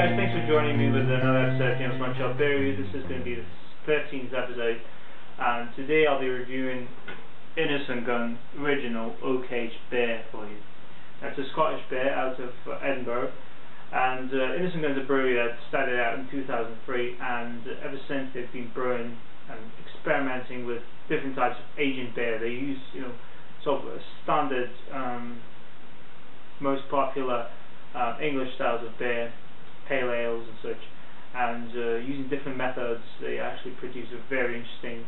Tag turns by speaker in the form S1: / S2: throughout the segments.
S1: guys, thanks for joining me with another episode of James Montreal Beer Review. This is going to be the 13th episode, and today I'll be reviewing Innis Gunn Original Oak Aged Beer for you. It's a Scottish beer out of Edinburgh, and Innis Gunn is a brewery that started out in 2003, and ever since they've been brewing and experimenting with different types of aging beer. They use, sort of standard, most popular English styles of beer, pale ales and such, and using different methods they actually produce a very interesting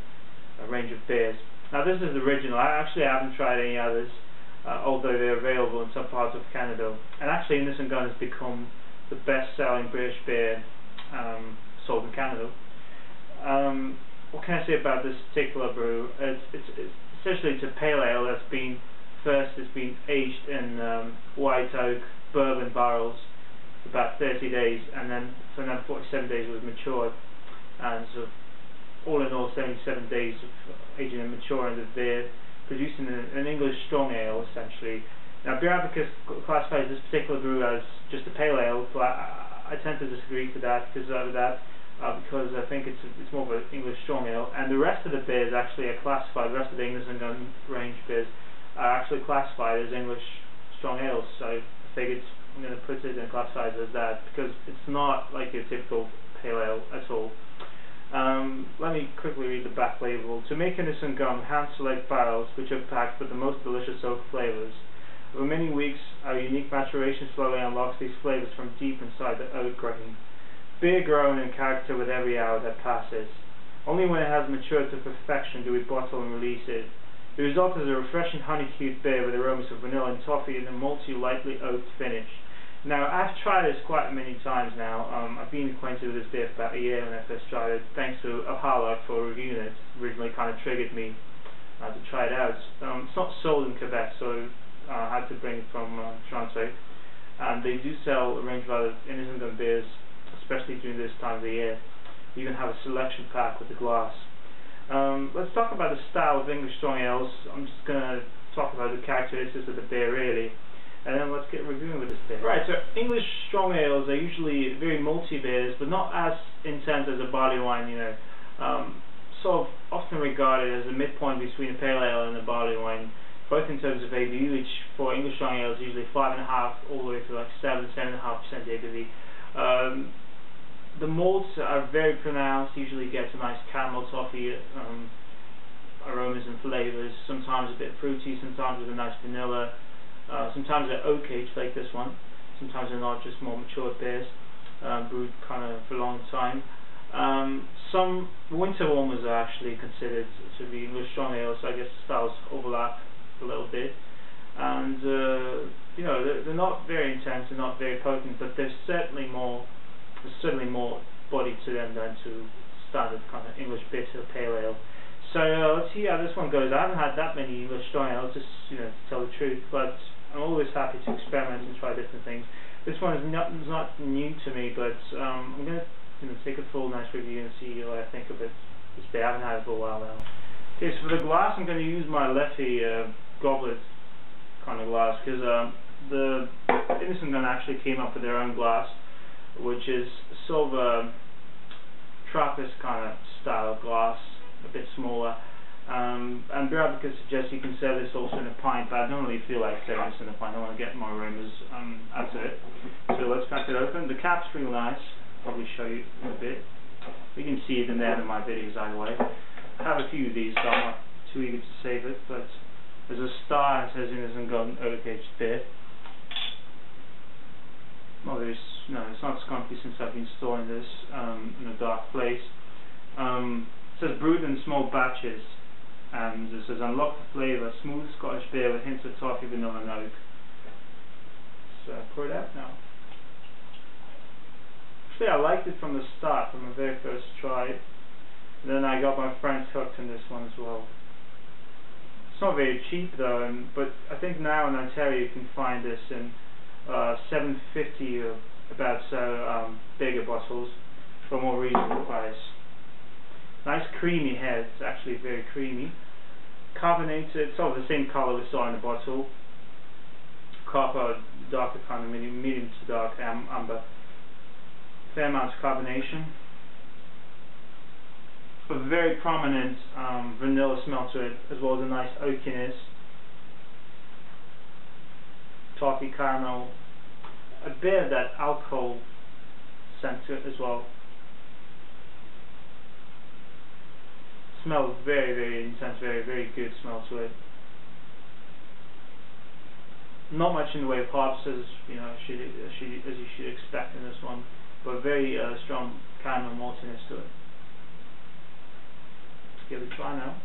S1: range of beers. Now this is the original. I haven't tried any others, although they're available in some parts of Canada, and actually Innis Gunn has become the best selling British beer sold in Canada. What can I say about this particular brew? It's essentially a pale ale that's been aged in white oak bourbon barrels for about 30 days, and then for another 47 days it was matured, and so all in all 77 days of aging and maturing the beer, producing an English strong ale essentially. Now Beer Advocates classifies this particular brew as just a pale ale, but I tend to disagree with that because I think it's more of an English strong ale, and the rest of the beers actually are classified, the rest of the Innis Gunn range beers are actually classified as English strong ales, so I figured I'm going to put it and classify it as that, because it's not like your typical pale ale at all. Let me quickly read the back label. To make Innis Gunn, hand-select barrels which are packed with the most delicious oak flavours. Over many weeks, our unique maturation slowly unlocks these flavours from deep inside the oak grain. Beer grown in character with every hour that passes. Only when it has matured to perfection do we bottle and release it. The result is a refreshing honey-cued beer with aromas of vanilla and toffee and a malty, lightly oaked finish. Now, I've tried this quite many times now. I've been acquainted with this beer for about a year when I first tried it, thanks to Ohala for reviewing it. It originally kind of triggered me to try it out. It's not sold in Quebec, so I had to bring it from Toronto. And they do sell a range of other Innis Gunn beers, especially during this time of the year. You can have a selection pack with the glass. Let's talk about the style of English strong ales. I'm just going to talk about the characteristics of the beer really, and then let's get reviewing with this beer. Right, so English strong ales are usually very malty beers, but not as intense as a barley wine, sort of often regarded as a midpoint between a pale ale and a barley wine, both in terms of ABV, which for English strong ales is usually 5.5 all the way to like 7.5% ABV. The malts are very pronounced, usually get a nice caramel toffee aromas and flavours, sometimes a bit fruity, sometimes with a nice vanilla, sometimes they're oak aged like this one, sometimes they're not, just more mature beers, brewed kind of for a long time. Some winter warmers are actually considered to be English strong ales, so I guess the styles overlap a little bit, and they're not very intense, they're not very potent, but there's certainly more body to them than to standard kind of English bitter pale ale. So let's see how this one goes. I haven't had that many English strong ales, just to tell the truth, but I'm always happy to experiment and try different things. This one is not new to me, but I'm going to take a full nice review and see what I think of it. This beer, I haven't had it for a while now. Okay, so for the glass I'm going to use my Leffy goblet kind of glass, because the Innis Gunn actually came up with their own glass, which is sort of a Trappist kind of style glass, a bit smaller. And Beer Advocates suggests you can serve this also in a pint, but I don't really feel like serving this in a pint. I want to get more aromas out of it. So let's crack it open. The cap's real nice. I'll probably show you in a bit. You can see it in there in my videos either way. I have a few of these, so I'm not too eager to save it, but there's a star and it says Innis Gunn Oak Aged Beer. It's not skunky since I've been storing this in a dark place. It says brewed in small batches, and it says unlock the flavour, smooth Scottish beer with hints of toffee, vanilla and oak. So I pour it out now. Actually I liked it from the start, from my very first try. And then I got my friends hooked on this one as well. It's not very cheap though, but I think now in Ontario you can find this in $7.50 or about so bigger bottles for a more reasonable price. Nice creamy head, it's actually very creamy. Carbonated, sort of the same colour we saw in the bottle. Copper, darker kind of medium to dark amber. fair amount of carbonation. A very prominent vanilla smell to it, as well as a nice oakiness, toffee, caramel, a bit of that alcohol scent to it as well. Smells very, very intense, very, very good smell to it. Not much in the way of hops, as you know, as you should expect in this one, but very strong caramel maltiness to it. Let's give it a try now.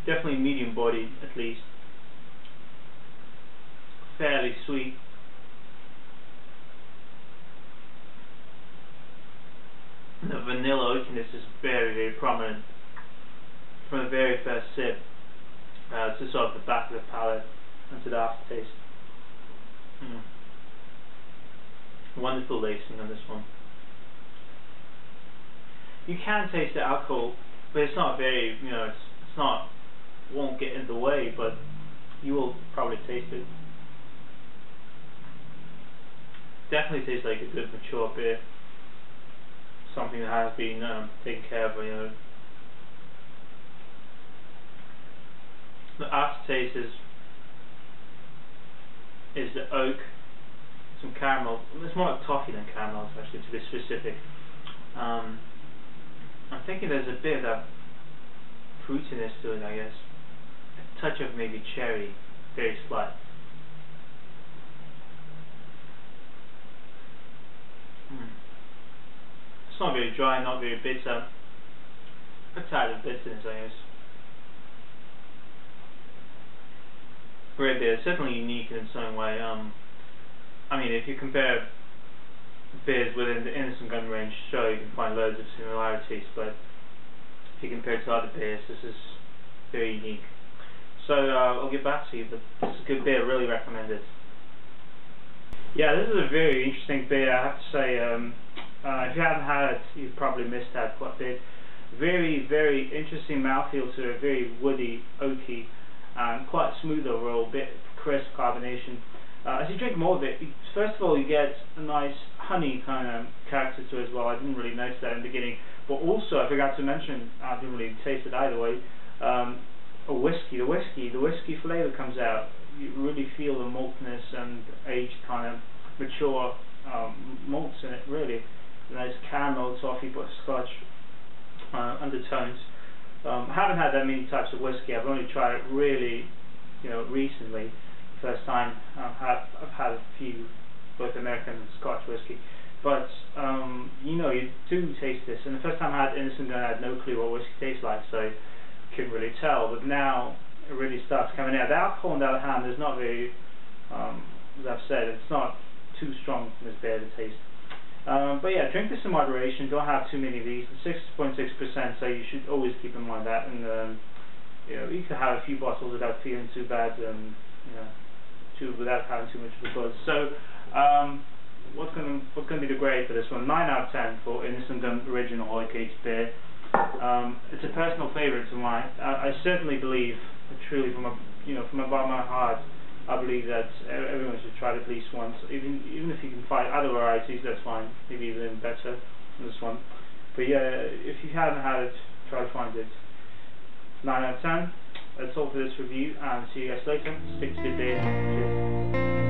S1: Definitely medium bodied, at least. Fairly sweet. The vanilla oakiness is very, very prominent from the very first sip to sort of the back of the palate and to the aftertaste. Wonderful lacing on this one. You can taste the alcohol, but it's not very, you know, it's not, won't get in the way, but you will probably taste it. Definitely tastes like a good mature beer. Something that has been taken care of, you know. The aftertaste is the oak, some caramel. It's more like toffee than caramel, actually, to be specific. I'm thinking there's a bit of that fruitiness to it, I guess. A touch of maybe cherry, very slight. It's not very dry, not very bitter. A tad of bitterness, I guess. Great beer, certainly unique in its own way. I mean, if you compare beers within the Innis Gunn range, sure, you can find loads of similarities, but if you compare it to other beers, this is very unique. So I'll get back to you, but this is a good beer, really recommend it. Yeah, this is a very interesting beer, I have to say. If you haven't had it, you've probably missed out quite a bit. Very, very interesting mouthfeel to it, very woody, oaky, and quite smooth overall, bit crisp carbonation. As you drink more of it, first of all you get a nice honey kind of character to it as well. I didn't really notice that in the beginning, but also I forgot to mention, I didn't really taste it either way, the whiskey flavour comes out. You really feel the maltness and aged kind of mature malts in it, really. Nice caramel, toffee, butterscotch undertones. I haven't had that many types of whiskey. I've only tried it really, you know, recently. First time I've had a few, both American and Scotch whiskey. But you know, you do taste this. And the first time I had Innis Gunn, I had no clue what whiskey tastes like, so I couldn't really tell. But now it really starts coming out. The alcohol, on the other hand, is not very, as I've said, it's not too strong in this beer to taste. But yeah, drink this in moderation. Don't have too many of these. It's 6.6%, so you should always keep in mind that. And you know, you can have a few bottles without feeling too bad, you know, without having too much of a buzz. So what's going to be the grade for this one? 9 out of 10 for Innis Gunn Original Oak Aged Beer. It's a personal favourite of mine. I certainly believe, truly from the bottom of my heart, I believe that everyone should try it at least once. Even if you can find other varieties, that's fine. Maybe even better than this one. But yeah, if you haven't had it, try to find it. 9 out of 10. That's all for this review, and see you guys later. Stick to the beer. Cheers.